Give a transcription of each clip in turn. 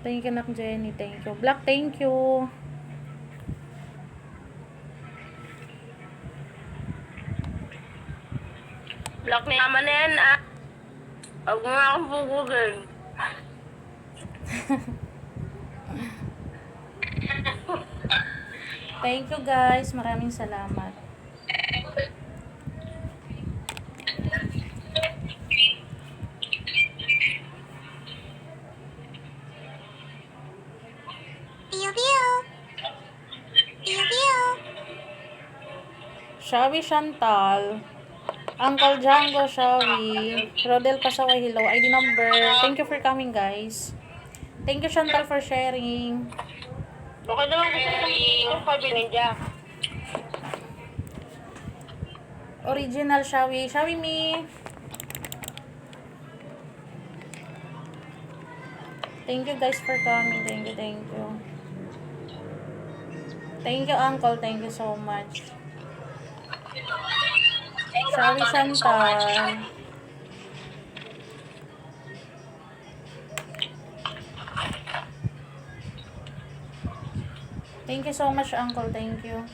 Thank you, Nak Jenny. Thank you. Black, thank you. Black na naman na yan, ah. Huwag mo nga akong pugugin. Thank you, guys. Maraming salamat. Shawi Chantal. Uncle Django, Shawi. Rodel Pasaway, hello. ID number. Thank you for coming, guys. Thank you, Chantal, for sharing. Baka naman gusto kong pabili niya. Original Shawi. Shawi me. Thank you, guys, for coming. Thank you, thank you. Thank you, Uncle. Thank you so much. Shawi Chantal. Thank you so much, Uncle. Thank you.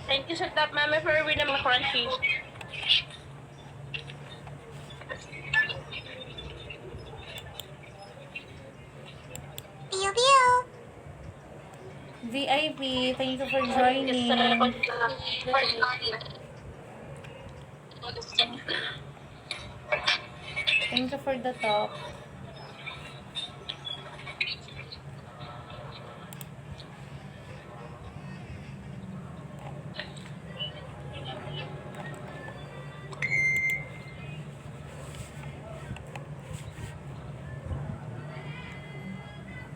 Thank you sa top, Mami, for win ng mga crunchy. VIP, thank you for joining. Thank you for the talk.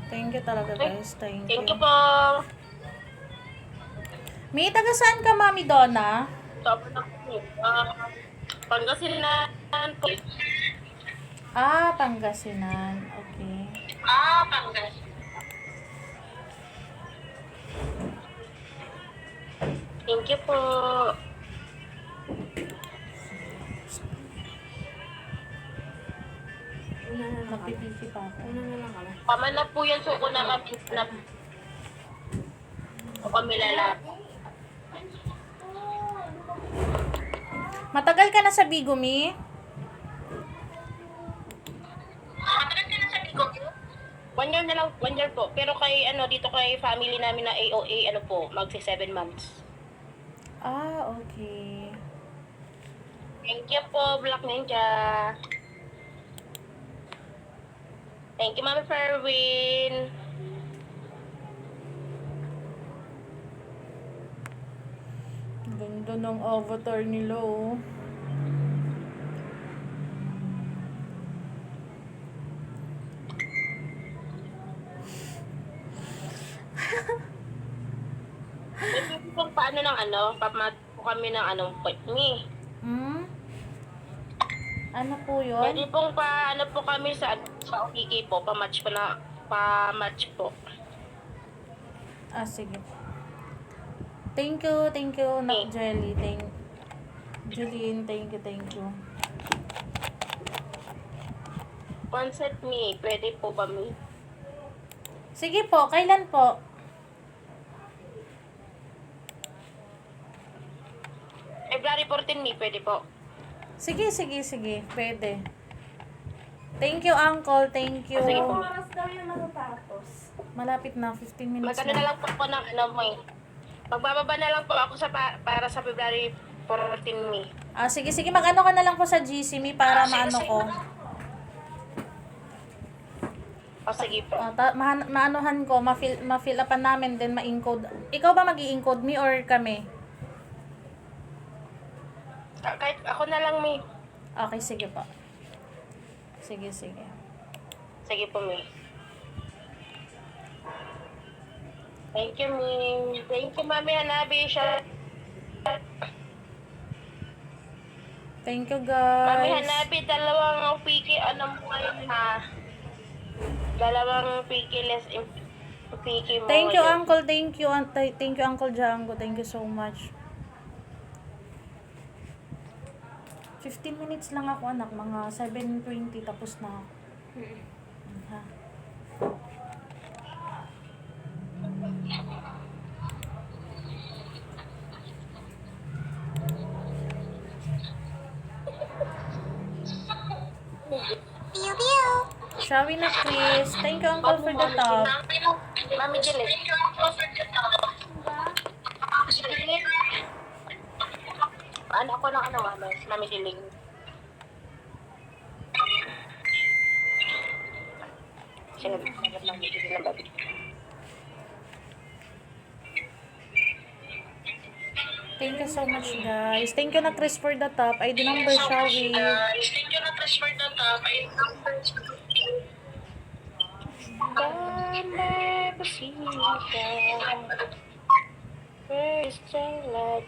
Thank you talaga, guys. Thank you. Thank you po. May taga saan ka, Mami Donna? Sobrang ako. Pangasinan po. Ah, Pangasinan. Okay. Pangasinan. Thank you po. Napipisi pa ako. Tama na po yan. So, kung nakapin na o kami lalaki. Matagal ka na sa Bigumi? Matagal ka na sa Bigo? 1 year na lang, 1 year po. Pero kay, dito kay family namin na AOA, magsi 7 months. Ah, okay. Thank you po, Black Ninja. Thank you, Mami Ferwin. Ganda ng avatar nila, oh. Pwede po paano ng pamat po kami ng point me. Hmm? Ano po yun? Pwede pong po kami sa Ukiki po, pa-match po. Ah, sige. Thank you, Nak Jelly. Julian, thank you. Concept me, pwede po kami. Sige po, kailan po? February 14 me, pwede po. Sige, pwede. Thank you, Uncle. Thank you. Sige po. Oras daw yung matatapos. Malapit na, 15 minutes Magkano na na. lang po ako ng mo eh. Magbababa na lang po ako para sa February 14 me. Ah, sige, mag-ano ka na lang po sa GC me para maano ko. O sige po. Maanuhan ko, ma-fill upan namin, then ma-encode. Ikaw ba mag-i-encode me or kami? Kahit ako na lang me. Okay, sige po. Sige. Sige po me. Thank you me. Thank you Mami Hanabi. Thank you, Mami guys. Hanabi, dalawang piki, mo ngayon ha? Dalawang piki less piki mo. Thank you, ngayon. Uncle. Thank you, Uncle Django. Thank you so much. 15 minutes lang ako anak, mga 7:20 tapos na ako. Ha? Shall we na Chris? Thank you Uncle for the top. Mami Jill. Ano ako ng ano, Mami Jill. Sinabi ko ng Mami Jill na babi. Thank you so much guys. Thank you na Chris for the top. ID number shall we? Thank you na Chris for the top. Ay, number.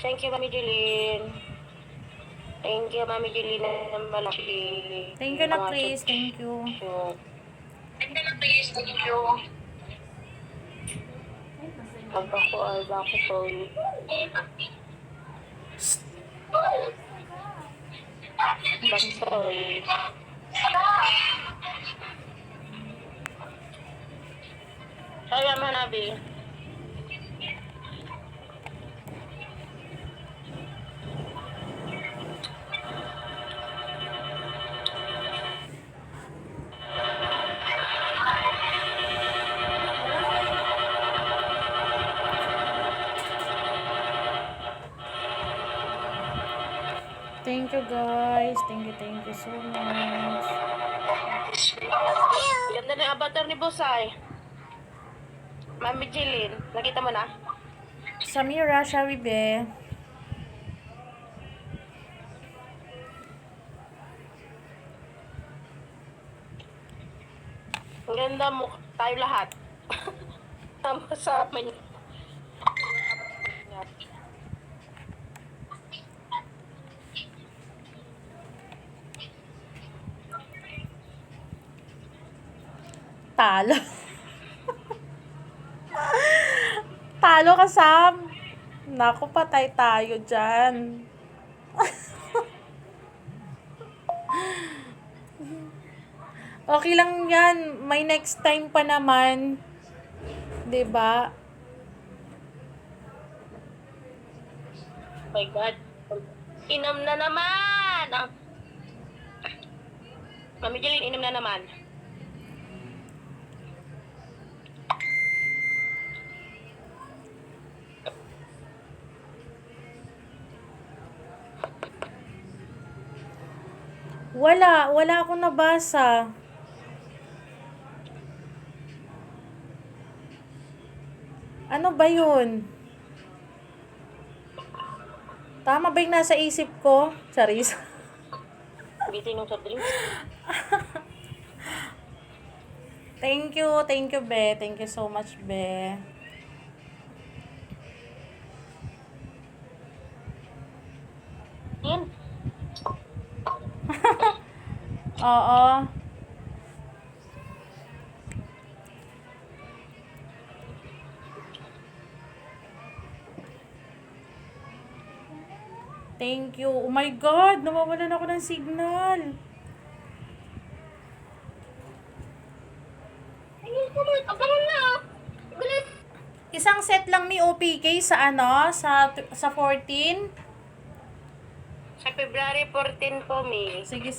Thank you, Mami Jeline. Thank you, Mami Jeline ng malaki. Thank you na Chris. Thank you. Thank you na Chris. Thank you. Alba ko po. Sorry. Kaya manabi. Thank you guys. Thank you so much. Ganda na yung avatar ni Bosay. Mami Jeline, nakita mo na? Samira, shall we be? Ang ganda mo, tayo lahat. Tama sa amin. Talo. Talo ka, Sam. Naku, patay tayo dyan. Okay lang yan. May next time pa naman. 'Di ba? Oh my God. Inom na naman! Mami Jeline, inom na naman. Wala akong nabasa. Ano ba yun? Tama ba yung nasa isip ko? Charis. Bitin yung sa drinks. Thank you, Be. Thank you so much, Be. Yan. Oo. Thank you. Oh my God, nawawalan ako ng signal. Isang set lang ni OPK sa sa 14. Sa February 14 po, May. Sige.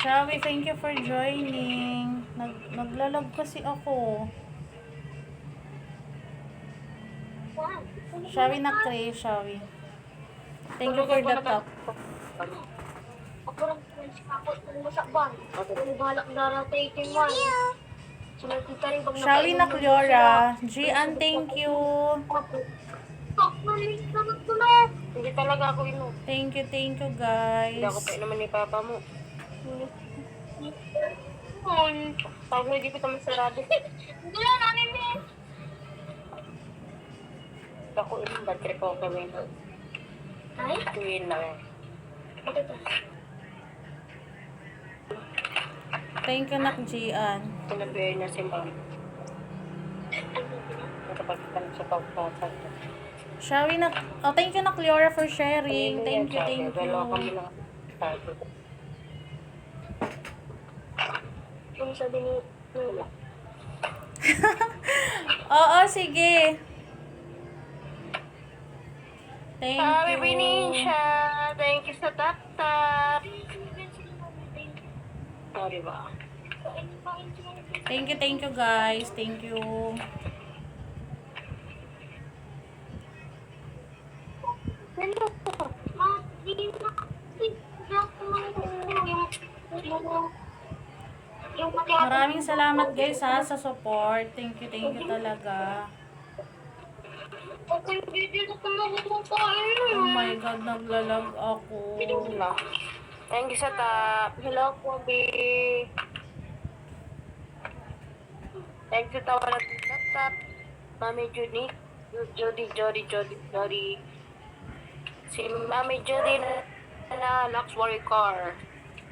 Shawi, thank you for joining. Naglalag kasi ako. Shawi na Chris, Shawi. Thank you for the top. Shawi na Cleora. Gian, thank you. Hindi talaga ako inom. Thank you Hindi guys. ako pa inuman ni Papa mo. Tawag mo, hindi ko ito masarado. Wala namin eh. Ako inom, bad trip ako gawin. Ay? Tuwin lang. Thank you, Nak Gian. Sinabihan niya si ma'am. Nakapagkita sa pagpasa. Shawi na, oh, thank you, Nak Liora, for sharing. Thank you, thank you. Dalawa kami lang. Ano sabi ni Lola? Oo, sige. Thank Happy you. Benicia! Thank you sa tap-tap! Oh, diba? Thank you, guys. Thank you. Maraming salamat, guys, ha, sa support. Thank you talaga. Oh my God, naglalag ako. Thank you sa tap. Hello, Kobe. Thank you tawa na tap. Mami Judy. Jody. Si Mami Judy na Lux Warrior Car.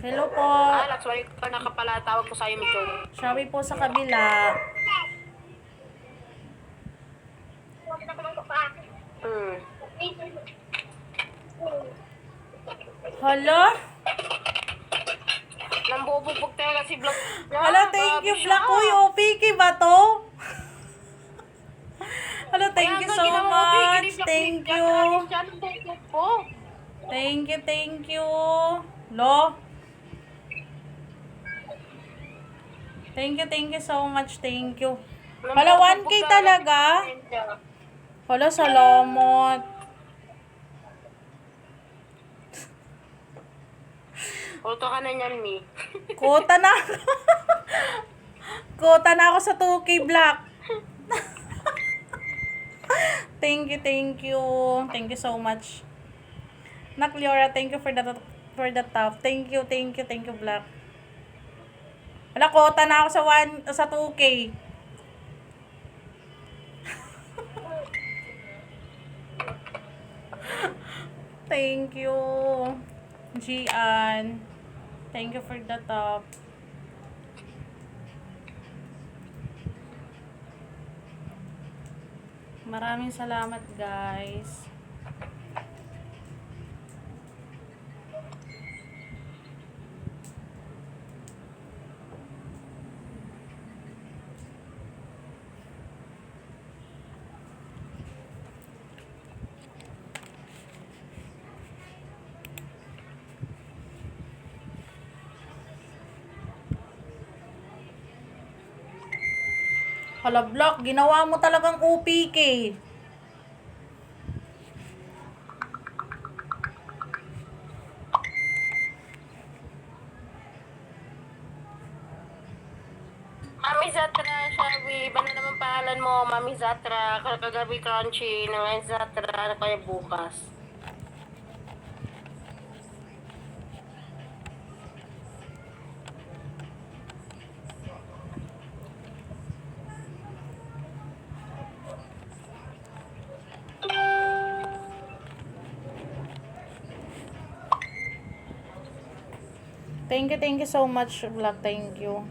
Hello po. Lux Warrior Car na kapala tawag ko sa'yo, Micho. Shawi po sa kabila. Hala? Nambubog talaga si Black. Hala, thank you, Black. Uy, OPK ba to? Hala, thank you so much. Thank you. Thank you. Lo? Thank you so much. Thank you. Hala, 1K talaga? Hala, salamat. Auto ka na niyan, Mi. Kota na ako. Kota na ako sa 2K Black. Thank you. Thank you so much. Nak Liora, thank you for the top. Thank you Black. Wala, kota na ako sa 2K. Thank you. Gian. Thank you for the top. Maraming salamat, guys. Hala, Block, ginawa mo talagang OPK. Mami Zatra, Shawi. Ba na naman pangalan mo? Mami Zatra. Kagabi Crunchy. Ngayon Zatra. Ano kaya bukas? Thank you so much, Black. Thank you.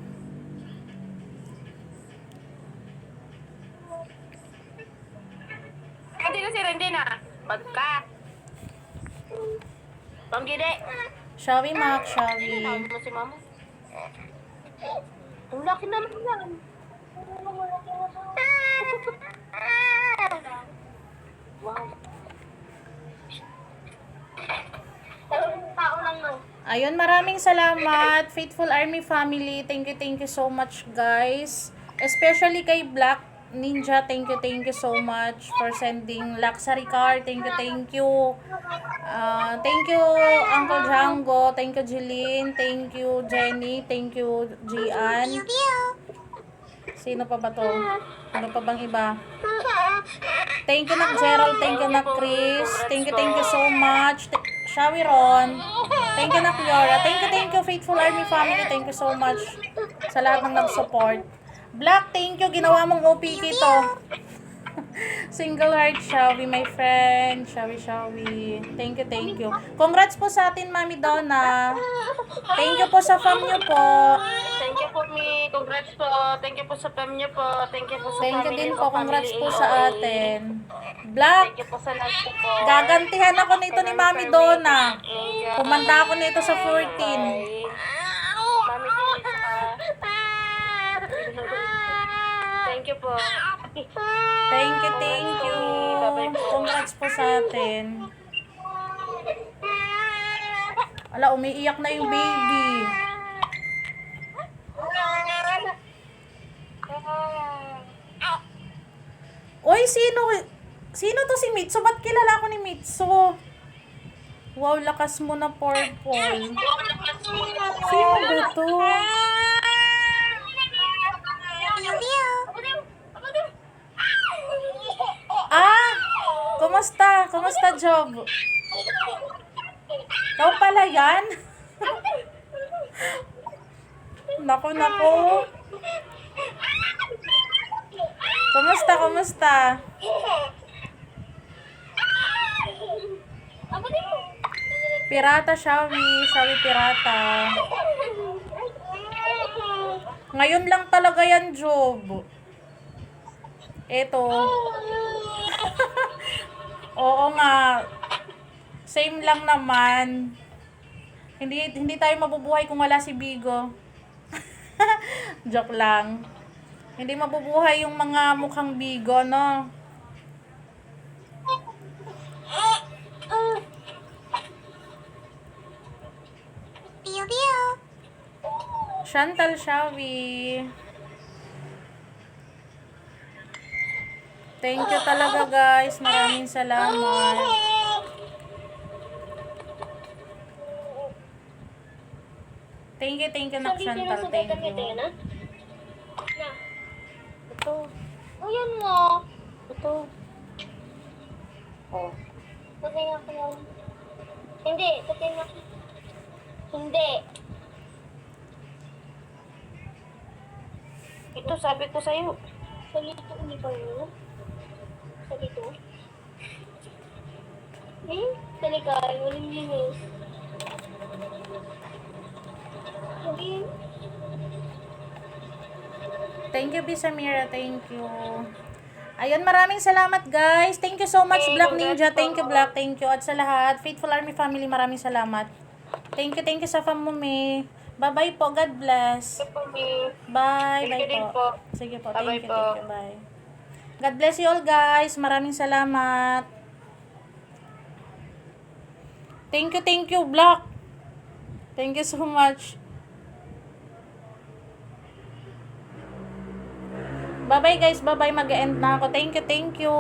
Hindi na si Randy na. Pagka. Panggide. Shawi, Mac, Shawi. Tawag mo si Mama. Ang laki naman yan. Wow. Tao lang no. Ayun, maraming salamat. Faithful Army family. Thank you so much, guys. Especially kay Black Ninja. Thank you so much for sending luxury car. Thank you. Thank you, Uncle Django. Thank you, Jeline. Thank you, Jenny. Thank you, Gian. Sino pa ba to? Ano pa bang iba? Thank you, Nak Gerald. Thank you, Nak Chris. Thank you so much. Shawi Ron. Thank you, Nak Liora. Thank you, Faithful Army family. Thank you so much sa lahat ng nag-support. Black, thank you. Ginawa mong OPK to. Single heart, Shawi, my friend. Shawi. Thank you. Congrats po sa atin, Mami Donna. Thank you po sa fam niyo po. Thank Congrats po. Thank you po sa pamilya po. Thank you po sa Thank you family din o po. family Congrats po AOA. sa atin. Black, Thank you po sa lahat po. gagantihan ako nito ni Mami Donna. Angel. Kumanda ako nito sa 14. Mami Denisa. Thank you po. Thank you, thank you. Congrats po sa atin. Ala, umiiyak na yung baby. Uy, sino to si Mitsu? Ba't kilala ko ni Mitsu? Wow, lakas mo na, Purple. Sino ba to? Ah! Kumusta? Kumusta, Job? Ikaw pala yan? Naku. Kumusta? Pirata, Shawi pirata. Ngayon lang talaga yan, Job. Eto. Oo nga. Same lang naman. Hindi tayo mabubuhay kung wala si Bigo. Joke lang. Hindi mabubuhay yung mga mukhang Bigo, no? Chantal Shawi. Thank you talaga, guys. Maraming salamat. Thank you, Nak Chantal. Thank you. Ito. Ayan mo. Ito. Oh. Patinga ko lang. Hindi. Patinga ko. Hindi. Ito sabi ko sa'yo. Sa lito hindi pa yun. Sa lito. Sa likay. Walang linis. Sabihin. Thank you, Bisamira. Thank you. Ayun, maraming salamat, guys. Thank you so much, Black Ninja. Thank you, Black. Thank you. At sa lahat, Faithful Army family, maraming salamat. Thank you sa famumi. Bye-bye po. God bless. Bye. Bye po. Sige po. Thank you. Bye. God bless you all, guys. Maraming salamat. Thank you, Black. Thank you so much. Bye-bye, guys. Bye-bye. Mag-end na ako. Thank you.